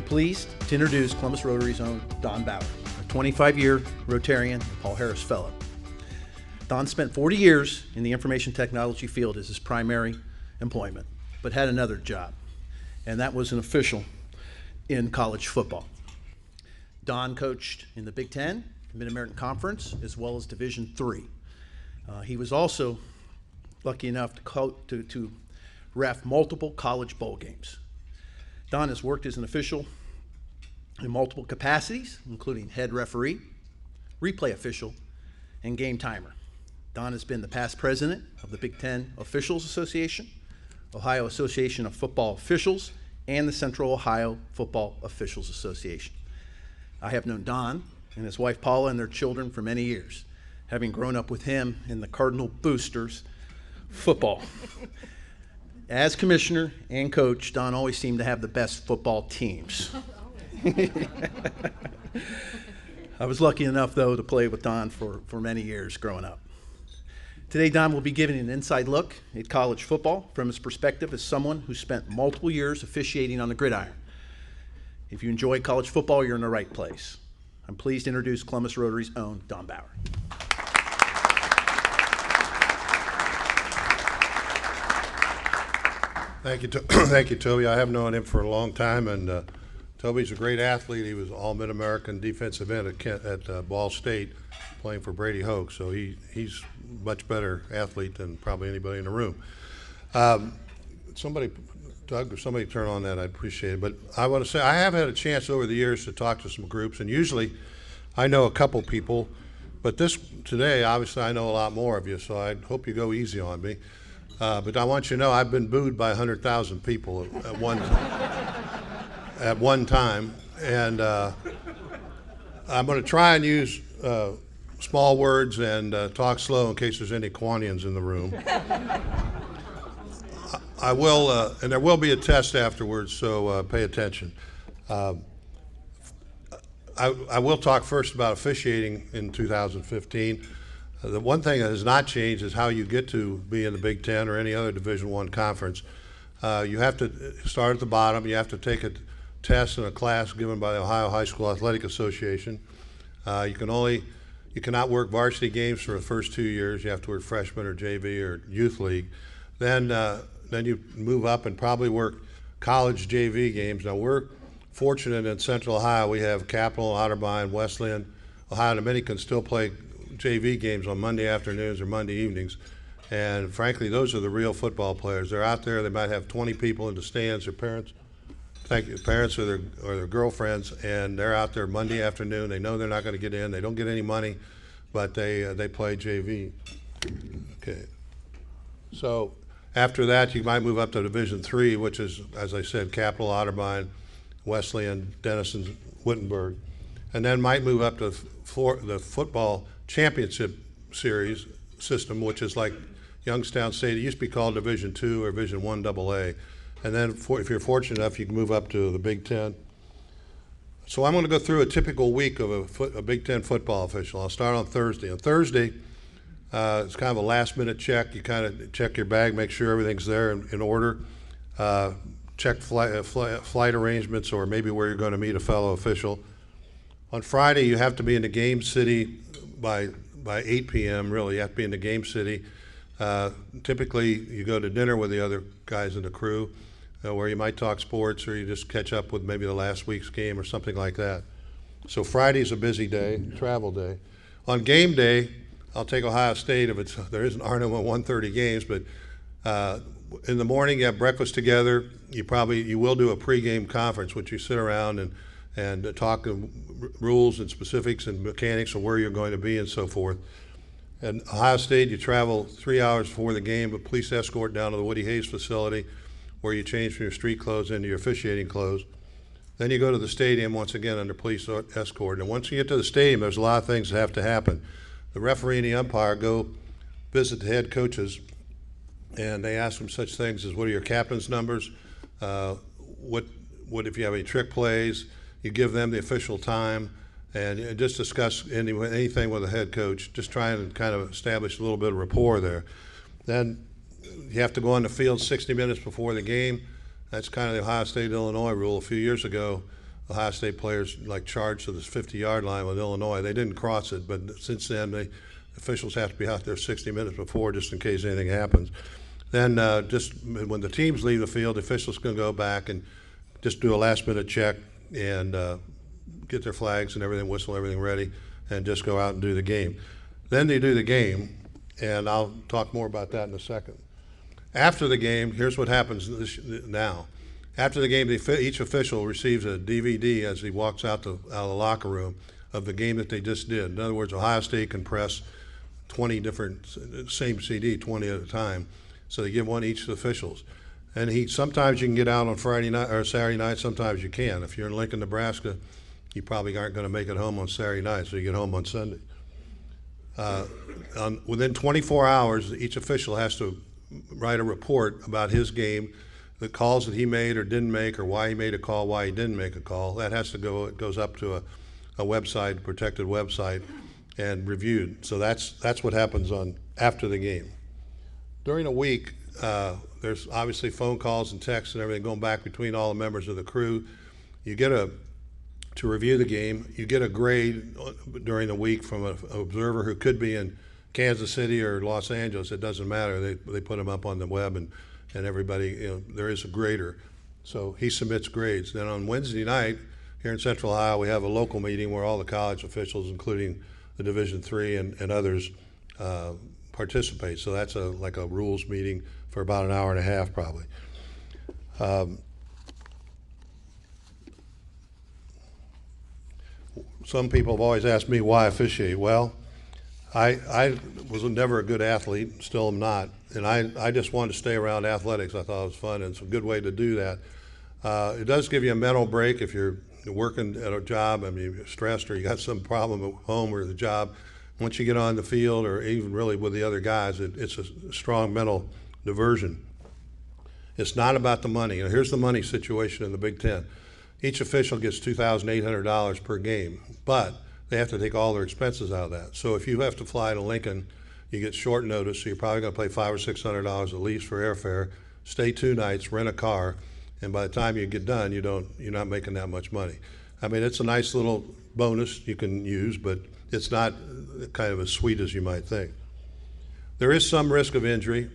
I'm pleased to introduce Columbus Rotary's own Don Baur, a 25-year Rotarian, Paul Harris Fellow. Don spent 40 years in the information technology field as his primary employment, but had another job, and that was an official in college football. Don coached in the Big Ten, Mid-American Conference, as well as Division III. He was also lucky enough to ref multiple college bowl games. Don has worked as an official in multiple capacities, including head referee, replay official, and game timer. Don has been the past president of the Big Ten Officials Association, Ohio Association of Football Officials, and the Central Ohio Football Officials Association. I have known Don and his wife Paula and their children for many years, having grown up with him in the Cardinal Boosters football. As commissioner and coach, Don always seemed to have the best football teams. I was lucky enough, though, to play with Don for many years growing up. Today, Don will be giving an inside look at college football from his perspective as someone who spent multiple years officiating on the gridiron. If you enjoy college football, you're in the right place. I'm pleased to introduce Columbus Rotary's own Don Baur. Thank you, Toby. I have known him for a long time, and Toby's a great athlete. He was all Mid-American defensive end at Ball State, playing for Brady Hoke. So he's a much better athlete than probably anybody in the room. Somebody, Doug, or somebody turn on that. I'd appreciate it. But I want to say I have had a chance over the years to talk to some groups, and usually I know a couple people, but today, obviously, I know a lot more of you. So I hope you go easy on me. But I want you to know I've been booed by 100,000 people at one time, and I'm going to try and use small words and talk slow in case there's any Quanians in the room. I will, and there will be a test afterwards, so pay attention. I will talk first about officiating in 2015. The one thing that has not changed is how you get to be in the Big Ten or any other Division I conference. You have to start at the bottom. You have to take a test in a class given by the Ohio High School Athletic Association. You cannot work varsity games for the first 2 years. You have to work freshman or JV or youth league. Then you move up and probably work college JV games. Now we're fortunate in Central Ohio. We have Capital, Otterbein, Wesleyan, Ohio Dominican still play JV games on Monday afternoons or Monday evenings, and frankly, those are the real football players. They're out there. They might have 20 people in the stands. Their parents, parents or their girlfriends, and they're out there Monday afternoon. They know they're not going to get in. They don't get any money, but they play JV. Okay. So after that, you might move up to Division III, which is, as I said, Capital, Otterbein, Wesleyan, Denison, Wittenberg, and then might move up to the football championship series system, which is like Youngstown State. It used to be called Division II or Division I AA. And then if you're fortunate enough, you can move up to the Big Ten. So I'm going to go through a typical week of a Big Ten football official. I'll start on Thursday. On Thursday, it's kind of a last-minute check. You kind of check your bag, make sure everything's there in order. Check flight arrangements or maybe where you're going to meet a fellow official. On Friday, you have to be in the game city by 8 p.m. Really, you have to be in the game city. Typically, you go to dinner with the other guys in the crew, where you might talk sports or you just catch up with maybe the last week's game or something like that. So Friday's a busy day, travel day. On game day, I'll take Ohio State if there aren't no 1:30 games, but in the morning you have breakfast together. You will do a pregame conference, which you sit around and talk rules and specifics and mechanics of where you're going to be and so forth. And Ohio State, you travel 3 hours before the game, but police escort down to the Woody Hayes facility where you change from your street clothes into your officiating clothes. Then you go to the stadium once again under police escort. And once you get to the stadium, there's a lot of things that have to happen. The referee and the umpire go visit the head coaches, and they ask them such things as, what are your captain's numbers? What if you have any trick plays? You give them the official time, and just discuss anything with the head coach, just trying to kind of establish a little bit of rapport there. Then you have to go on the field 60 minutes before the game. That's kind of the Ohio State-Illinois rule. A few years ago, Ohio State players like charged to this 50-yard line with Illinois. They didn't cross it, but since then the officials have to be out there 60 minutes before just in case anything happens. Then just when the teams leave the field, the officials can go back and just do a last-minute check and get their flags and everything, whistle everything ready, and just go out and do the game. Then they do the game, and I'll talk more about that in a second. After the game, here's what happens now. After the game, each official receives a DVD as he walks out of the locker room of the game that they just did. In other words, Ohio State can press 20 different, same CD, 20 at a time. So they give one each to the officials. And sometimes you can get out on Friday night or Saturday night, sometimes you can. If you're in Lincoln, Nebraska, you probably aren't going to make it home on Saturday night, so you get home on Sunday. Within 24 hours, each official has to write a report about his game, the calls that he made or didn't make, or why he made a call, why he didn't make a call. That has to go, it goes up to a website, a protected website, and reviewed. So that's what happens after the game. During a week, there's obviously phone calls and texts and everything going back between all the members of the crew. You get to review the game, you get a grade during the week from an observer who could be in Kansas City or Los Angeles. It doesn't matter. They put them up on the web, and everybody, there is a grader. So he submits grades. Then on Wednesday night, here in Central Ohio, we have a local meeting where all the college officials, including the Division III and others, participate. So that's like a rules meeting for about an hour and a half probably. Some people have always asked me why officiate. Well, I was never a good athlete, still am not, and I just wanted to stay around athletics. I thought it was fun, and it's a good way to do that. It does give you a mental break if you're working at a job. I mean, you're stressed or you got some problem at home or the job. Once you get on the field, or even really with the other guys, it's a strong mental diversion. It's not about the money. And here's the money situation in the Big Ten. Each official gets $2,800 per game, but they have to take all their expenses out of that. So if you have to fly to Lincoln, you get short notice, so you're probably going to pay $500 or $600 at least for airfare, stay 2 nights, rent a car, and by the time you get done, you're not making that much money. I mean, it's a nice little bonus you can use, but it's not kind of as sweet as you might think. There is some risk of injury.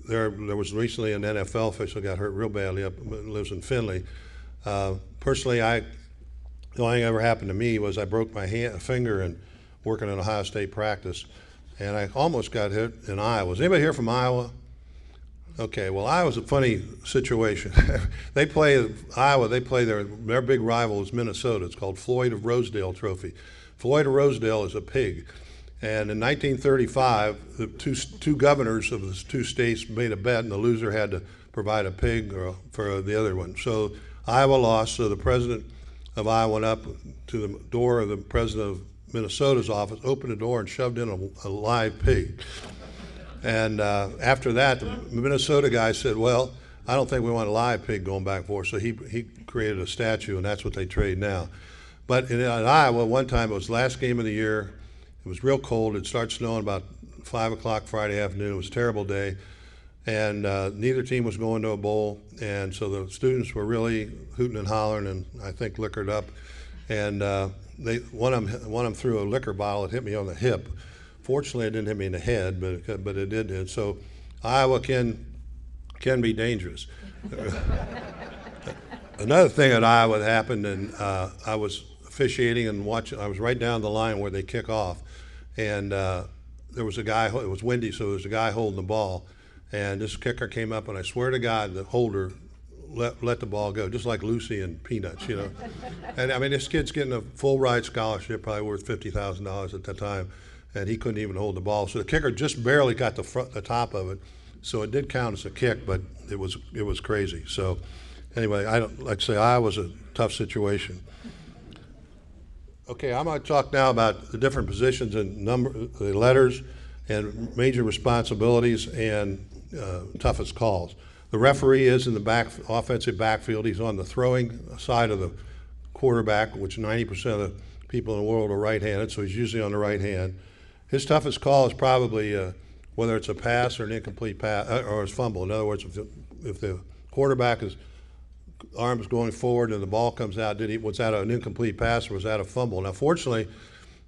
There was recently an NFL official got hurt real badly lives in Findlay. Personally, the only thing that ever happened to me was I broke my finger and working in Ohio State practice, and I almost got hit in Iowa. Is anybody here from Iowa? Okay, well, Iowa's a funny situation. Iowa, they play their big rival is Minnesota. It's called Floyd of Rosedale Trophy. Floyd of Rosedale is a pig. And in 1935, the two governors of the 2 states made a bet, and the loser had to provide a pig for the other one. So Iowa lost, so the president of Iowa went up to the door of the president of Minnesota's office, opened the door, and shoved in a live pig. And after that, the Minnesota guy said, well, I don't think we want a live pig going back and forth. So he created a statue, and that's what they trade now. But in Iowa, one time, it was the last game of the year. It was real cold. It started snowing about 5 o'clock Friday afternoon. It was a terrible day. And neither team was going to a bowl. And so the students were really hooting and hollering and I think liquored up. And one of them threw a liquor bottle. It hit me on the hip. Fortunately, it didn't hit me in the head, but it did. And so Iowa can be dangerous. Another thing at Iowa that happened, and I was officiating and watching. I was right down the line where they kick off, and there was a guy. It was windy, so there was a guy holding the ball, and this kicker came up, and I swear to God, the holder let the ball go, just like Lucy and Peanuts, you know. And I mean, this kid's getting a full ride scholarship, probably worth $50,000 at that time, and he couldn't even hold the ball. So the kicker just barely got the top of it, so it did count as a kick, but it was crazy. So anyway, like I say, Iowa's a tough situation. Okay, I'm going to talk now about the different positions and the letters and major responsibilities and toughest calls. The referee is in the offensive backfield. He's on the throwing side of the quarterback, which 90% of the people in the world are right-handed, so he's usually on the right hand. His toughest call is probably whether it's a pass or an incomplete pass or a fumble. In other words, if the quarterback is arms going forward and the ball comes out, was that an incomplete pass or was that a fumble? Now, fortunately,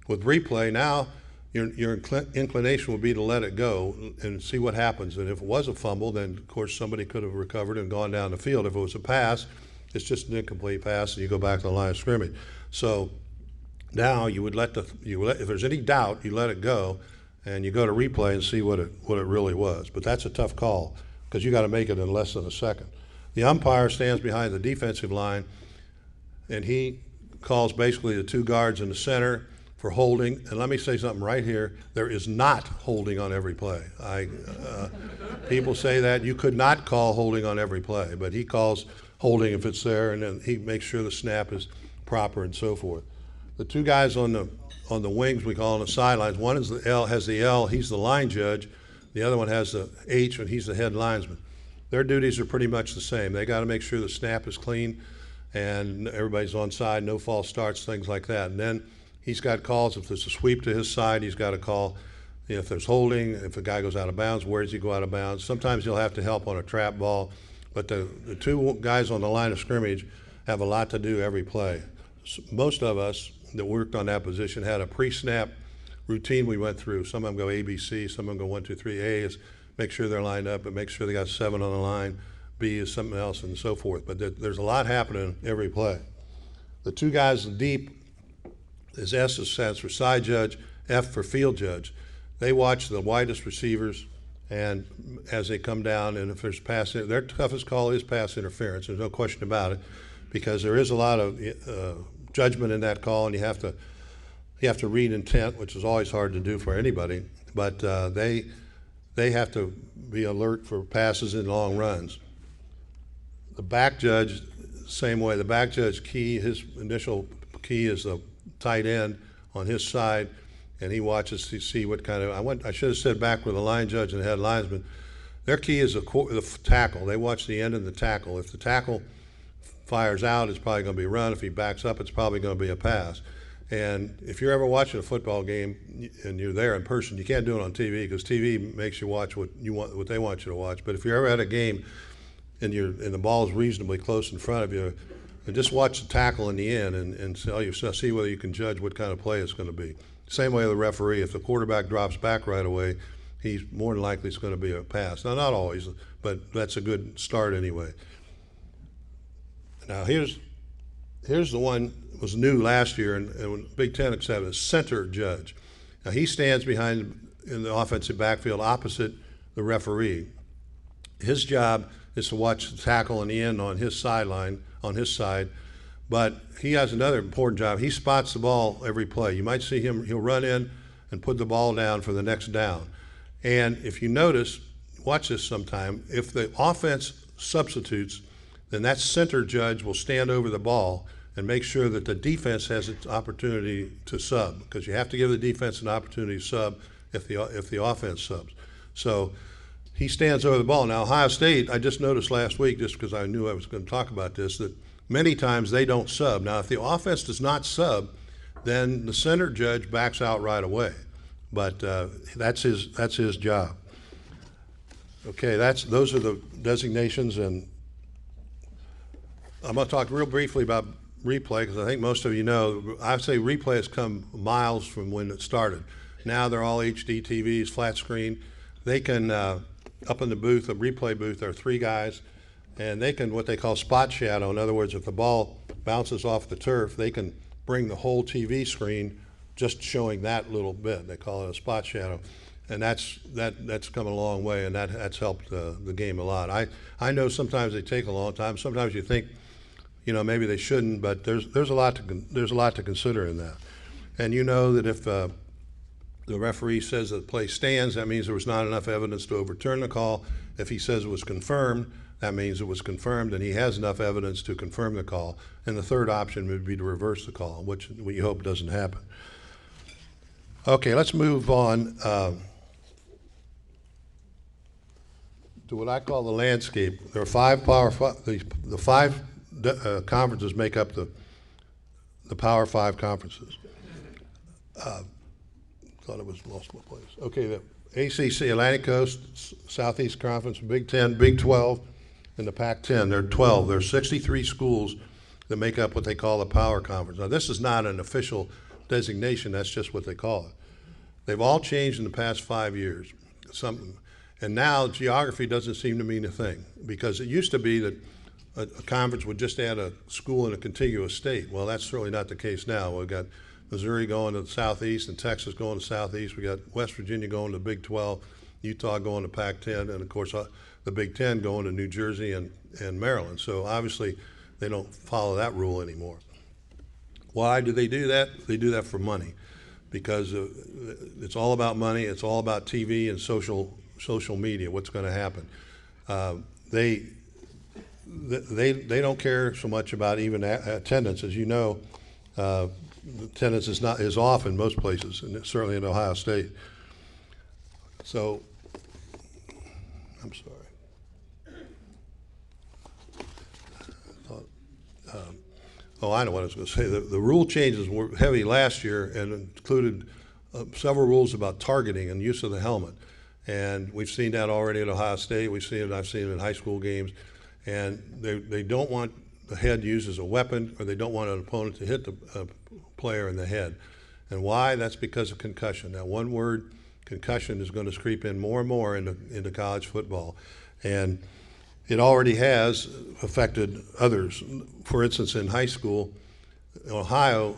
with replay, now your inclination would be to let it go and see what happens. And if it was a fumble, then of course somebody could have recovered and gone down the field. If it was a pass, it's just an incomplete pass and you go back to the line of scrimmage. So now you would if there's any doubt, you let it go and you go to replay and see what it really was. But that's a tough call because you got to make it in less than a second. The umpire stands behind the defensive line and he calls basically the two guards in the center for holding. And let me say something right here. There is not holding on every play. People say that. You could not call holding on every play, but he calls holding if it's there, and then he makes sure the snap is proper and so forth. The two guys on the wings, we call on the sidelines, one has the L, he's the line judge. The other one has the H, and he's the head linesman. Their duties are pretty much the same. They got to make sure the snap is clean and everybody's on side, no false starts, things like that. And then he's got calls. If there's a sweep to his side, he's got to call. If there's holding, if a guy goes out of bounds, where does he go out of bounds? Sometimes he'll have to help on a trap ball. But the two guys on the line of scrimmage have a lot to do every play. Most of us that worked on that position had a pre-snap routine we went through. Some of them go ABC, some of them go 1, 2, 3. A is make sure they're lined up and make sure they got 7 on the line. B is something else and so forth. But there's a lot happening every play. The two guys deep is S stands for side judge, F for field judge. They watch the widest receivers and as they come down, and if there's pass, their toughest call is pass interference. There's no question about it, because there is a lot of judgment in that call, and you have to read intent, which is always hard to do for anybody. But they have to be alert for passes and long runs. The back judge, same way. The back judge his initial key is the tight end on his side, and he watches to see what kind of. I should have said back with the line judge and the head linesman. Their key is the tackle. They watch the end of the tackle. If the tackle fires out, it's probably going to be a run. If he backs up, it's probably going to be a pass. And if you're ever watching a football game and you're there in person, you can't do it on TV because TV makes you watch what they want you to watch. But if you're ever at a game and the ball is reasonably close in front of you, and just watch the tackle in the end and see whether you can judge what kind of play it's going to be. Same way with the referee. If the quarterback drops back right away, he's more than likely it's going to be a pass. Now, not always, but that's a good start anyway. Now, here's the one that was new last year, and Big Ten accepted, center judge. Now, he stands behind in the offensive backfield opposite the referee. His job is to watch the tackle in the end on his sideline, on his side, but he has another important job. He spots the ball every play. You might see him, he'll run in and put the ball down for the next down. And if you notice, watch this sometime, if the offense substitutes, then that center judge will stand over the ball and make sure that the defense has its opportunity to sub, because you have to give the defense an opportunity to sub if the offense subs. So he stands over the ball. Now, Ohio State, I just noticed last week, just because I knew I was going to talk about this, that many times they don't sub. Now, if the offense does not sub, then the center judge backs out right away. But that's his job. Okay, those are the designations, and I'm going to talk real briefly about replay because I think most of you know. I say replay has come miles from when it started. Now they're all HD TVs, flat screen. They can up in the booth, the replay booth, there are 3 guys, and they can what they call spot shadow. In other words, if the ball bounces off the turf, they can bring the whole TV screen just showing that little bit. They call it a spot shadow, and that's come a long way, and that's helped the game a lot. I know sometimes they take a long time. Sometimes you think, maybe they shouldn't, but there's a lot to consider in that. And you know that if the referee says that the play stands, that means there was not enough evidence to overturn the call. If he says it was confirmed, that means it was confirmed and he has enough evidence to confirm the call. And the third option would be to reverse the call, which we hope doesn't happen. Okay, let's move on to what I call the landscape. There are 5 the 5 conferences make up the Power 5 conferences. Thought it was lost my place. Okay, the ACC, Atlantic Coast, Southeast Conference, Big Ten, Big 12, In the Pac-10, there are 12. There are 63 schools that make up what they call the Power Conference. Now, this is not an official designation. That's just what they call it. They've all changed in the past 5 years. And now geography doesn't seem to mean a thing, because it used to be that a conference would just add a school in a contiguous state. Well, that's certainly not the case now. We've got Missouri going to the southeast and Texas going to southeast. We got West Virginia going to Big 12, Utah going to Pac-10, and of course the Big 10 going to New Jersey and Maryland. So obviously they don't follow that rule anymore. Why do they do that? They do that for money, because it's all about money. It's all about TV and social media. What's going to happen? They don't care so much about even attendance. As you know, attendance is not as off in most places, and certainly in Ohio State. So, I'm sorry. Oh, I know what I was going to say. The rule changes were heavy last year and included several rules about targeting and use of the helmet. And we've seen that already at Ohio State. I've seen it in high school games. And they don't want the head used as a weapon, or they don't want an opponent to hit the player in the head. And why? That's because of concussion. Now, one word, concussion, is going to creep in more and more into college football. And it already has affected others. For instance, in high school, in Ohio,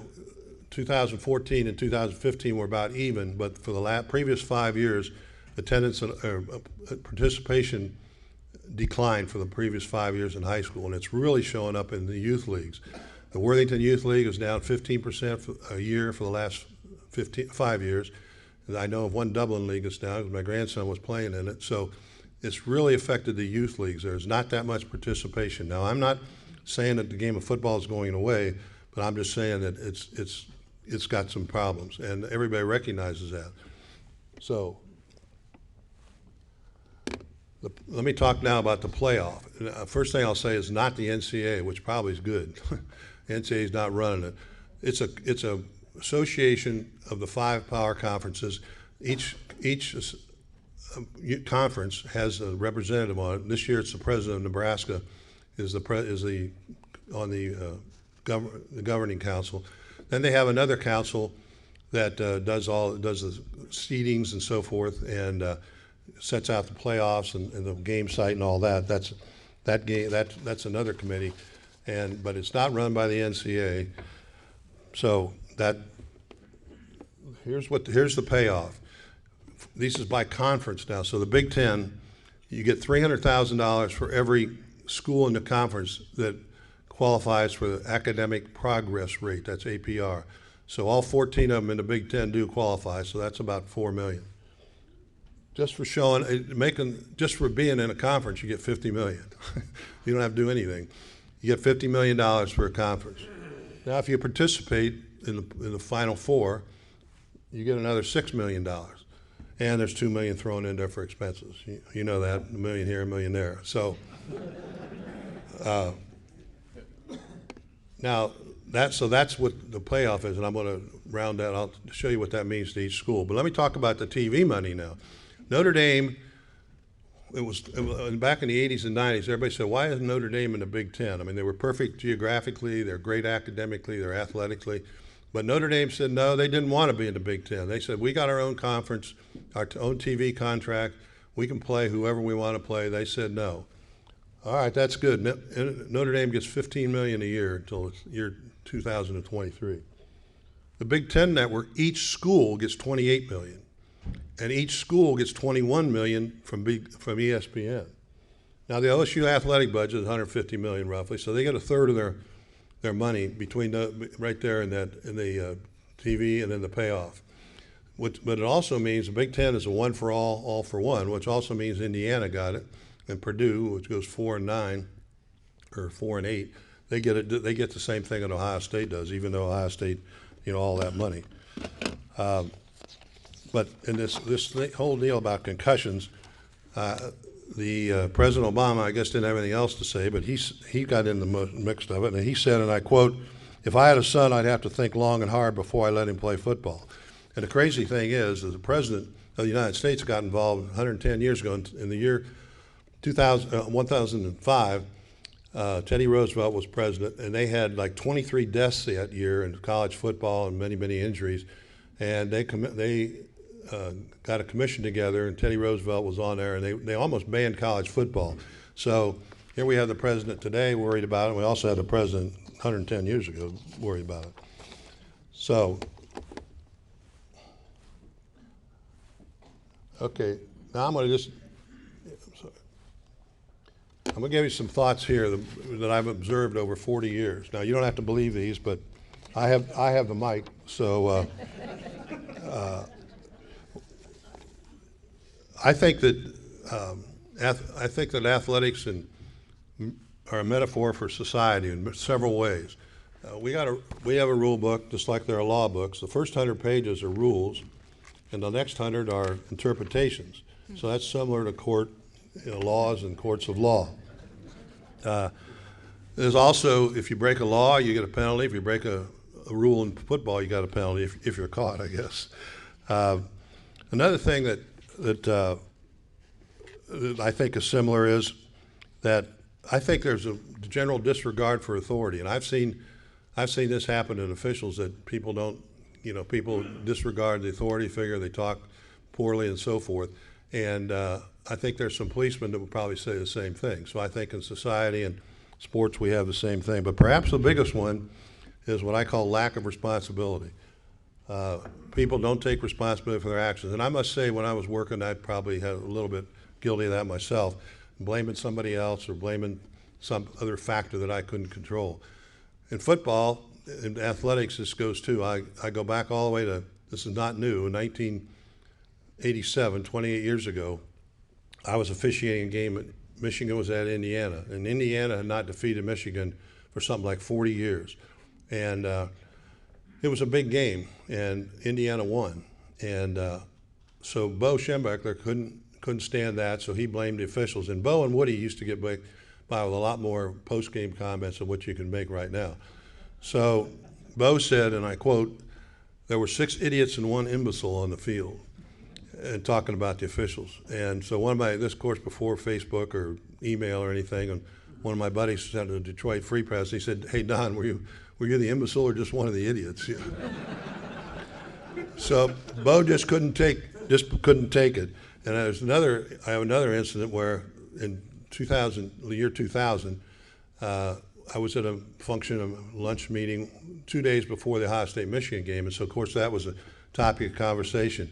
2014 and 2015 were about even, but for the previous 5 years, attendance or participation declined for the previous 5 years in high school, and it's really showing up in the youth leagues. The Worthington Youth League is down 15% a year for the last 5 years. And I know of one Dublin league that's down because my grandson was playing in it. So it's really affected the youth leagues. There's not that much participation. Now, I'm not saying that the game of football is going away, but I'm just saying that it's got some problems, and everybody recognizes that. So let me talk now about the playoff. First thing I'll say is not the NCAA, which probably is good. NCAA is not running it. It's a association of the 5 power conferences. Each conference has a representative on it. This year, it's the president of Nebraska on the governing council. Then they have another council that does the seedings and so forth, and sets out the playoffs and the game site and all that. That's another committee, but it's not run by the NCAA. So here's the payoff. This is by conference now. So the Big Ten, you get $300,000 for every school in the conference that qualifies for the academic progress rate. That's APR. So all 14 of them in the Big Ten do qualify. So that's about $4 million. Just for just for being in a conference, you get $50 million. You don't have to do anything. You get $50 million for a conference. Now, if you participate in the Final Four, you get another $6 million. And there's $2 million thrown in there for expenses. You know that, $1 million here, $1 million there. So now that's what the payoff is, and I'm going to round that. I'll show you what that means to each school. But let me talk about the TV money now. Notre Dame, it was back in the 80s and 90s, everybody said, why isn't Notre Dame in the Big Ten? I mean, they were perfect geographically, they're great academically, they're athletically. But Notre Dame said no, they didn't want to be in the Big Ten. They said, we got our own conference, our own TV contract, we can play whoever we want to play. They said no. All right, that's good. Notre Dame gets $15 million a year until year 2023. The Big Ten network, each school gets $28 million. And each school gets $21 million from ESPN. Now the LSU athletic budget is $150 million roughly, so they get a third of their money between right there in the TV and then the payoff. But it also means the Big Ten is a one for all for one, which also means Indiana got it, and Purdue, which goes 4-9 or 4-8, they get the same thing that Ohio State does, even though Ohio State, all that money. But in this whole deal about concussions, the President Obama, I guess, didn't have anything else to say, but he got in the mix of it, and he said, and I quote, "If I had a son, I'd have to think long and hard before I let him play football." And the crazy thing is that the President of the United States got involved 110 years ago in the year 1005, Teddy Roosevelt was president, and they had like 23 deaths that year in college football and many, many injuries. And they got a commission together, and Teddy Roosevelt was on there, and they almost banned college football. So here we have the president today worried about it. We also had the president 110 years ago worried about it. So, okay, now I'm going to give you some thoughts here that I've observed over 40 years. Now, you don't have to believe these, but I have the mic, so I think that athletics are a metaphor for society in several ways. We have a rule book, just like there are law books. The first 100 pages are rules, and the next 100 are interpretations. So that's similar to court laws and courts of law. There's also, if you break a law, you get a penalty. If you break a rule in football, you got a penalty if you're caught, I guess. Another thing that I think is similar is that I think there's a general disregard for authority, and I've seen this happen in officials, that people disregard the authority figure, they talk poorly and so forth. And I think there's some policemen that would probably say the same thing. So I think in society and sports we have the same thing. But perhaps the biggest one is what I call lack of responsibility. People don't take responsibility for their actions. And I must say, when I was working, I probably had a little bit guilty of that myself, blaming somebody else or blaming some other factor that I couldn't control. In football, in athletics, this goes too. I go back all the way to, this is not new, in 1987, 28 years ago, I was officiating a game at Michigan was at Indiana, and Indiana had not defeated Michigan for something like 40 years. And it was a big game, and Indiana won. And so Bo Schembechler couldn't stand that, so he blamed the officials. And Bo and Woody used to get by with a lot more post-game comments than what you can make right now. So Bo said, and I quote, "There were 6 idiots and 1 imbecile on the field," and talking about the officials. And so this course before Facebook or email or anything, and one of my buddies sent to the Detroit Free Press, he said, "Hey Don, were you the imbecile or just one of the idiots?" Yeah. So Bo just couldn't take it. And I have another incident where in the year 2000, I was at a function, a lunch meeting 2 days before the Ohio State-Michigan game, and so of course that was a topic of conversation.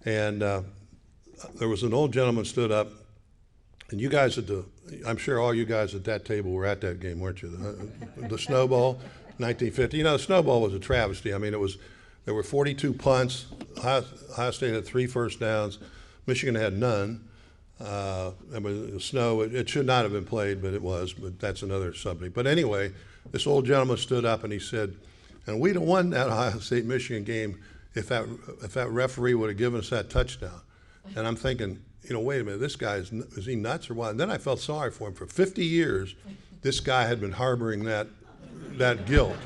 And there was an old gentleman stood up, and you guys I'm sure all you guys at that table were at that game, weren't you? The Snowball, 1950. The Snowball was a travesty. I mean, there were 42 punts. Ohio State had 3 first downs. Michigan had none. The snow, it should not have been played, but it was, but that's another subject. But anyway, this old gentleman stood up and he said, "And we'd have won that Ohio State-Michigan game if that referee would have given us that touchdown." And I'm thinking, wait a minute, this guy, is he nuts or what? And then I felt sorry for him. For 50 years, this guy had been harboring that guilt,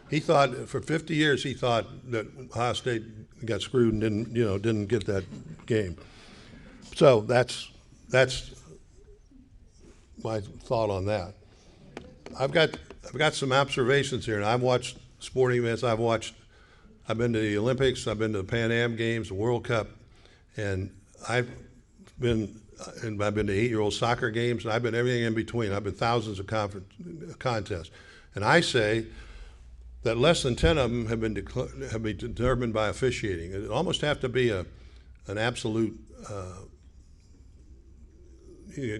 He thought, for 50 years, he thought that Ohio State got screwed and didn't get that game. So that's my thought on that. I've got some observations here, and I've watched sporting events. I've been to the Olympics, I've been to the Pan Am Games, the World Cup, and I've been to 8-year-old soccer games, and I've been everything in between. I've been thousands of contests, and I say that less than 10 of them have been determined by officiating. It almost have to be an absolute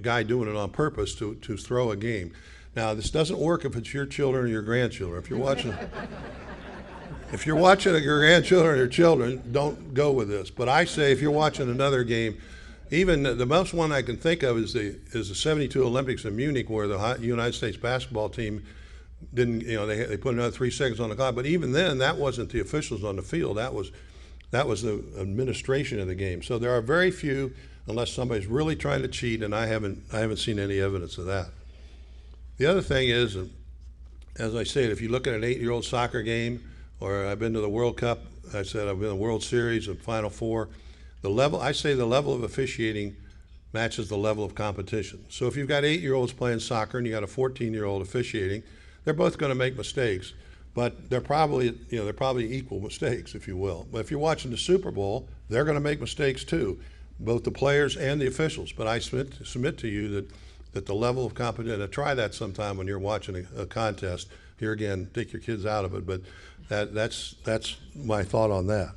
guy doing it on purpose to throw a game. Now, this doesn't work if it's your children or your grandchildren. If you're watching your grandchildren or your children, don't go with this. But I say, if you're watching another game, even the most one I can think of is the '72 Olympics in Munich, where the United States basketball team didn't, they put another 3 seconds on the clock. But even then, that wasn't the officials on the field. That was the administration of the game. So there are very few, unless somebody's really trying to cheat, and I haven't seen any evidence of that. The other thing is, as I said, if you look at an 8-year-old soccer game, or I've been to the World Cup, I said I've been to the World Series, the Final Four, the level of officiating matches the level of competition. So if you've got 8-year-olds playing soccer and you got a 14-year-old officiating, they're both going to make mistakes, but they're probably equal mistakes, if you will. But if you're watching the Super Bowl, they're going to make mistakes too, both the players and the officials. But I submit to you that the level of competition, and try that sometime when you're watching a contest. Here again, take your kids out of it, but that's my thought on that.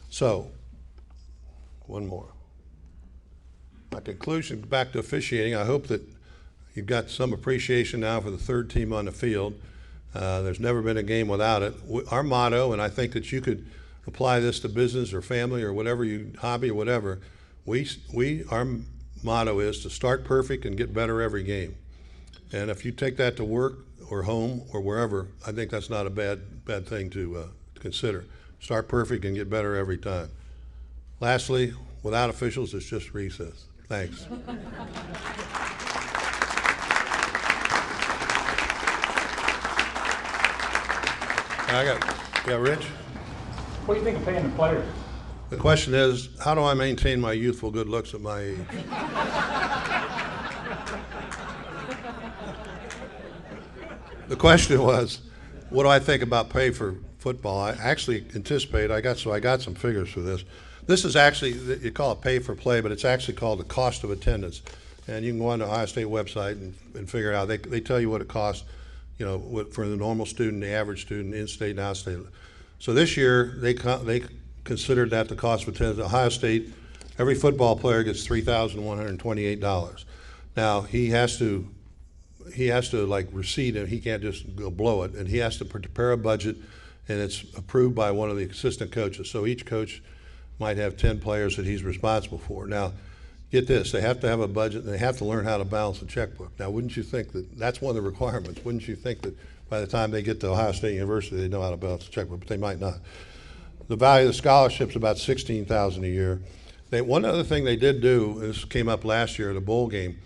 So, one more. My conclusion, back to officiating, I hope that you've got some appreciation now for the third team on the field. There's never been a game without it. Our motto, and I think that you could apply this to business or family or whatever hobby or whatever, our motto is to start perfect and get better every game. And if you take that to work or home or wherever, I think that's not a bad thing to consider. Start perfect and get better every time. Lastly, without officials, it's just recess. Thanks. Yeah, Rich? What do you think of paying the players? The question is, how do I maintain my youthful good looks at my age? The question was, what do I think about pay for football? I actually anticipate, I got some figures for this. This is actually, you call it pay for play, but it's actually called the cost of attendance. And you can go on the Ohio State website and figure it out. They tell you what it costs, for the normal student, the average student, in-state and out-state. So this year, they considered that the cost of attendance. Ohio State, every football player gets $3,128. Now, he has to like receipt it. He can't just go blow it, and he has to prepare a budget, and it's approved by one of the assistant coaches. So each coach might have 10 players that he's responsible for. Now, get this, they have to have a budget, and they have to learn how to balance a checkbook. Now, wouldn't you think that that's one of the requirements? Wouldn't you think that by the time they get to Ohio State University, they know how to balance a checkbook, but they might not. The value of the scholarship is about $16,000 a year. One other thing they did do, this came up last year at a bowl game,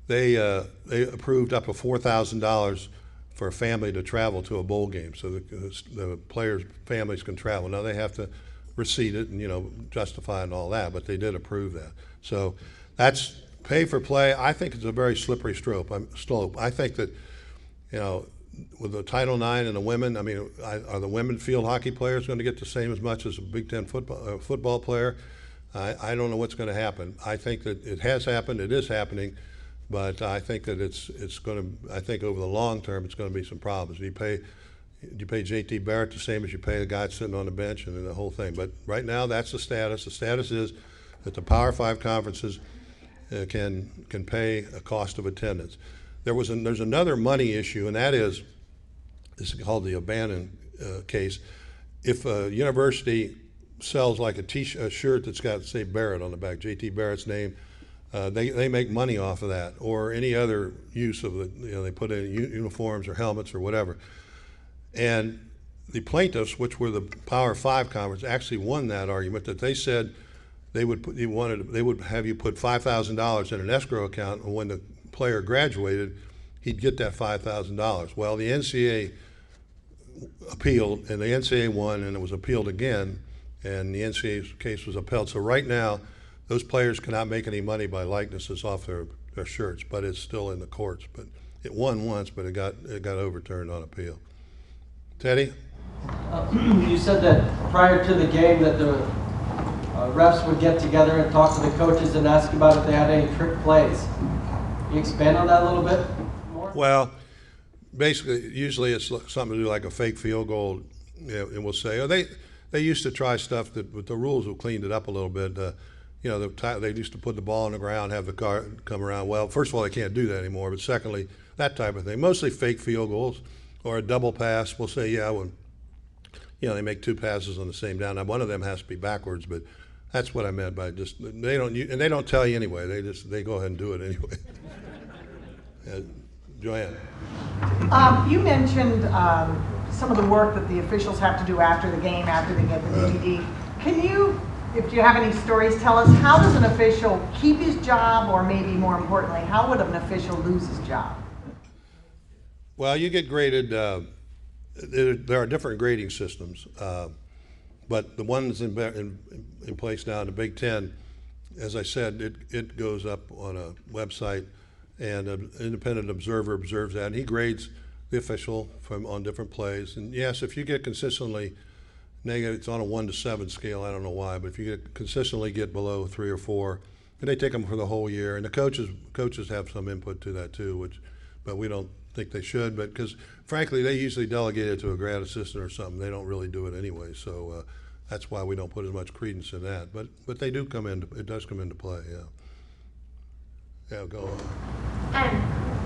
they approved up to $4,000 for a family to travel to a bowl game, so the players' families can travel. Now they have to receipt it and justify it and all that, but they did approve that. So that's pay for play. I think it's a very slippery slope. I think that with the Title IX and the women, are the women field hockey players going to get the same as much as a Big Ten football player? I don't know what's going to happen. I think that it has happened. It is happening. But I think that it's going to. I think over the long term, it's going to be some problems. Do you pay JT Barrett the same as you pay the guy sitting on the bench and the whole thing? But right now, that's the status. The status is that the Power 5 conferences can pay a cost of attendance. There's another money issue, and that is this is called the abandon case. If a university sells like a shirt that's got, say, Barrett on the back, JT Barrett's name. They make money off of that, or any other use of they put in uniforms or helmets or whatever. And the plaintiffs, which were the Power 5 conference, actually won that argument. That they said they would have you put $5,000 in an escrow account, and when the player graduated, he'd get that $5,000. Well, the NCAA appealed, and the NCAA won, and it was appealed again, and the NCAA's case was upheld. So right now, those players cannot make any money by likenesses off their shirts, but it's still in the courts. But it won once, but it got overturned on appeal. Teddy? You said that prior to the game that the refs would get together and talk to the coaches and ask about if they had any trick plays. Can you expand on that a little bit more? Well, basically, usually it's something to do like a fake field goal, and we'll say, they used to try stuff but the rules have cleaned it up a little bit. They used to put the ball on the ground, have the car come around. Well, first of all, they can't do that anymore, but secondly, that type of thing. Mostly fake field goals or a double pass. We'll say, when they make two passes on the same down. Now, one of them has to be backwards, but that's what I meant by just they don't tell you anyway. They go ahead and do it anyway. Joanne. You mentioned some of the work that the officials have to do after the game, after they get the DVD. Can you, if you have any stories, tell us how does an official keep his job, or maybe more importantly, how would an official lose his job? Well, you get graded. There are different grading systems. But the one that's in place now in the Big Ten, as I said, it goes up on a website, and an independent observer observes that, and he grades the official on different plays. And yes, if you get consistently negative, it's on a 1 to 7 scale, I don't know why, but if you consistently get below 3 or 4, and they take them for the whole year, and the coaches have some input to that too, but we don't think they should, but because frankly they usually delegate it to a grad assistant or something. They don't really do it anyway, so that's why we don't put as much credence in that. But they do come into, it does come into play. Yeah, go on.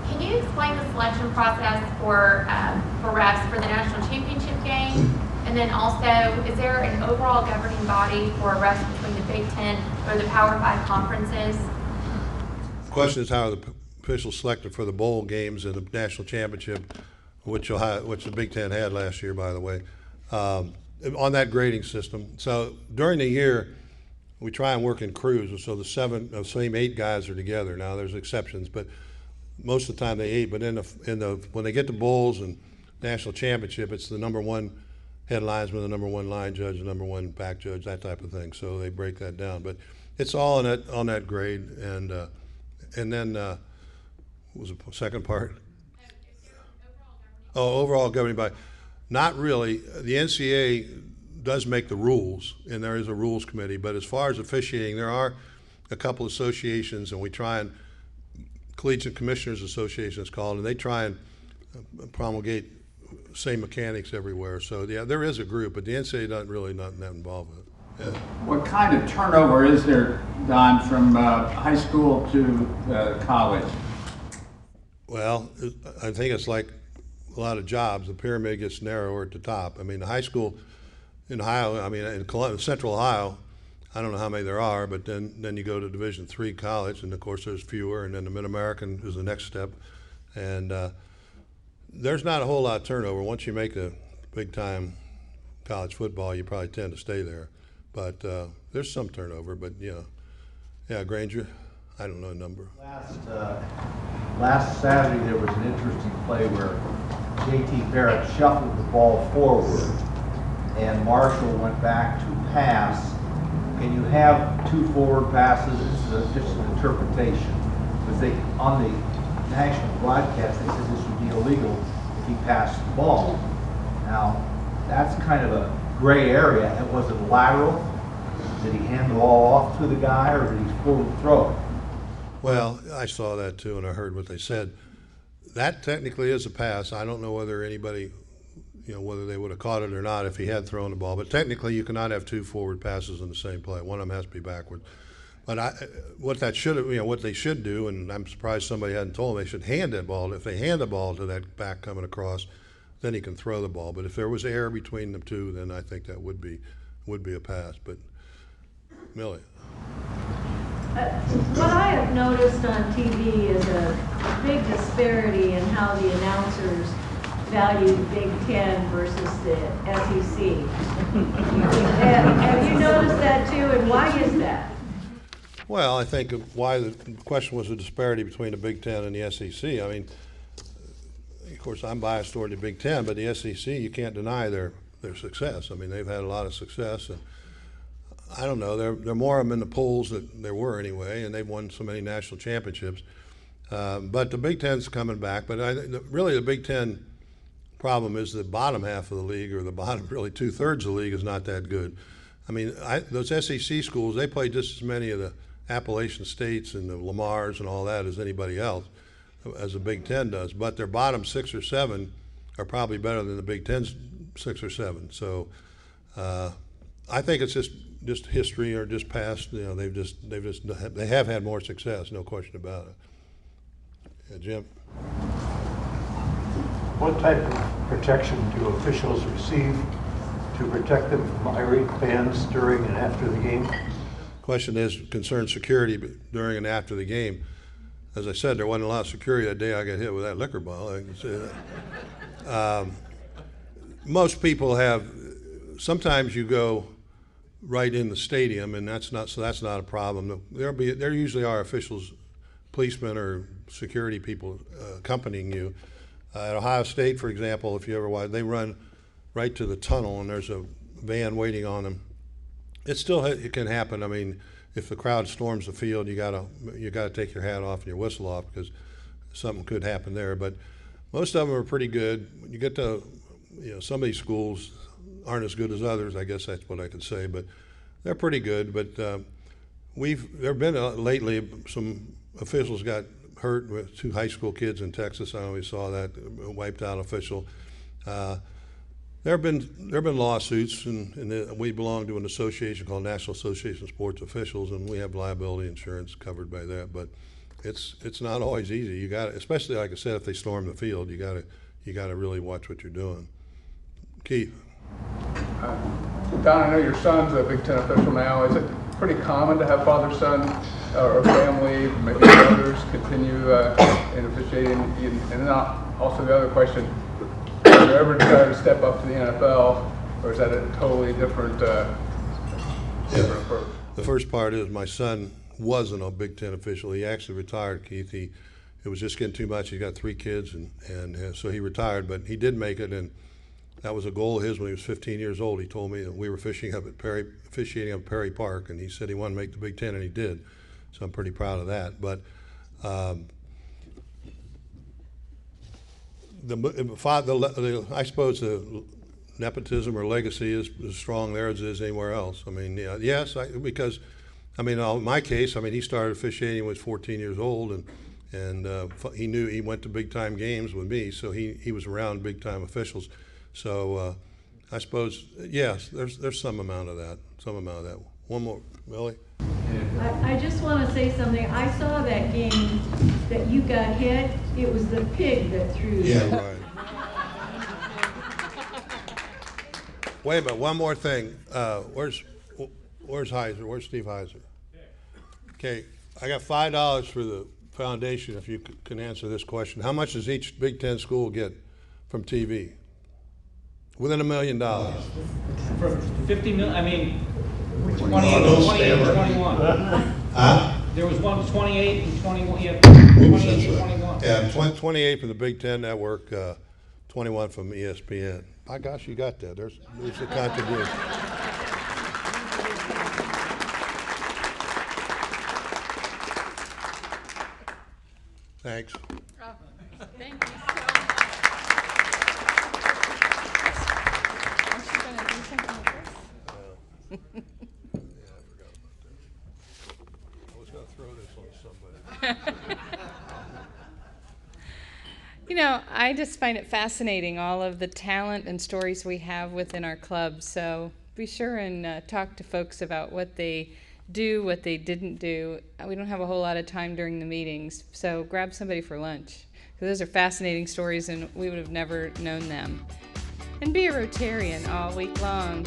Can you explain the selection process for refs for the national championship game? And then also, is there an overall governing body for refs between the Big Ten or the Power 5 conferences? The question is, how are the officials selected for the bowl games and the national championship, which the Big Ten had last year, by the way, on that grading system. So during the year, we try and work in crews, so the same 8 guys are together. Now there's exceptions, but most of the time they 8. But when they get to bowls and national championship, it's the number 1 head linesman, the number 1 line judge, the number 1 back judge, that type of thing. So they break that down, but it's all on that grade. And then what was the second part? Overall governing body. Not really. The NCAA does make the rules, and there is a rules committee, but as far as officiating, there are a couple associations, and we try and, Collegiate Commissioners Association is called, and they try and promulgate same mechanics everywhere. So yeah, there is a group, but the NCAA doesn't really not involved with it. Yeah. What kind of turnover is there, Don, from high school to college? Well, I think it's like a lot of jobs. The pyramid gets narrower at the top. I mean, the high school in Ohio, I mean, in Central Ohio, I don't know how many there are, but then you go to Division III college, and of course there's fewer, and then the Mid-American is the next step. And there's not a whole lot of turnover. Once you make a big-time college football, you probably tend to stay there. But there's some turnover, but yeah, Granger, I don't know a number. Last Saturday there was an interesting play where J.T. Barrett shuffled the ball forward and Marshall went back to pass. Can you have 2 forward passes? It's just an interpretation. Because on the national broadcast they said this would be illegal if he passed the ball. Now that's kind of a gray area. And was it lateral? Did he hand the ball off to the guy, or did he forward throw it? Well, I saw that too, and I heard what they said. That technically is a pass. I don't know whether anybody, whether they would have caught it or not if he had thrown the ball. But technically, you cannot have 2 forward passes in the same play. One of them has to be backward. But what they should do, and I'm surprised somebody hadn't told them, they should hand that ball. If they hand the ball to that back coming across, then he can throw the ball. But if there was air between the two, then I think that would be a pass. But Millie. What I have noticed on TV is a big disparity in how the announcers value the Big Ten versus the SEC. Have you noticed that too, and why is that? Well, I think why the question was a disparity between the Big Ten and the SEC. I mean, of course, I'm biased toward the Big Ten, but the SEC, you can't deny their success. I mean, they've had a lot of success, and I don't know, there are more of them in the polls than there were anyway, and they've won so many national championships. But the Big Ten's coming back, but really the Big Ten problem is the bottom half of the league, or the bottom, really 2/3 of the league is not that good. I mean, those SEC schools, they play just as many of the Appalachian states and the Lamars and all that as anybody else, as the Big Ten does, but their bottom 6 or 7 are probably better than the Big Ten's 6 or 7. So I think it's just history, or just past. They have had more success, no question about it. Yeah, Jim. What type of protection do officials receive to protect them from irate fans during and after the game? Question concerns security during and after the game. As I said, there wasn't a lot of security that day I got hit with that liquor ball. I can say that. Most people have. Sometimes you go right in the stadium, and that's not a problem. There usually are officials, policemen or security people accompanying you. At Ohio State, for example, if you ever watch, they run right to the tunnel, and there's a van waiting on them. It can happen. I mean, if the crowd storms the field, you gotta take your hat off and your whistle off because something could happen there. But most of them are pretty good. When you get to, some of these schools aren't as good as others. I guess that's what I could say, but they're pretty good. But there've been lately some officials got hurt with 2 high school kids in Texas. I always saw that wiped out official. There have been lawsuits, and we belong to an association called National Association of Sports Officials, and we have liability insurance covered by that. But it's not always easy. You got, especially like I said, if they storm the field, you got to really watch what you're doing. Keith. Don, I know your son's a Big Ten official now. Is it pretty common to have father-son or family, maybe brothers, continue in officiating? And not also the other question: is there ever desire to step up to the NFL, or is that a totally different approach? The first part is my son wasn't a Big Ten official. He actually retired, Keith. It was just getting too much. He got 3 kids, and so he retired. But he did make it, and that was a goal of his when he was 15 years old. He told me that we were officiating up at Perry Park, and he said he wanted to make the Big Ten, and he did. So I'm pretty proud of that. But I suppose the nepotism or legacy is as strong there as it is anywhere else. I mean, yes, because in my case, he started officiating when he was 14 years old, and he knew he went to big time games with me, so he was around big time officials. So I suppose yes, there's some amount of that. One more, Millie. I just want to say something. I saw that game that you got hit. It was the pig that threw you. Yeah, right. Wait a minute, one more thing. Where's Heiser? Where's Steve Heiser? Okay, I got $5 for the foundation if you can answer this question. How much does each Big Ten school get from TV? Within $1 million. For 50 million, 28 and 21. There was one 28 and 21. Yeah, 28 and 21. Yeah, 28 from the Big Ten Network, 21 from ESPN. My gosh, you got that. There's a contribution. Thanks. Thank you so much. Aren't you going to do something with this? Yeah, I forgot about that. I was going to throw this on somebody. I just find it fascinating, all of the talent and stories we have within our club. So be sure and talk to folks about what they do, what they didn't do. We don't have a whole lot of time during the meetings, so grab somebody for lunch. Because those are fascinating stories, and we would have never known them. And be a Rotarian all week long.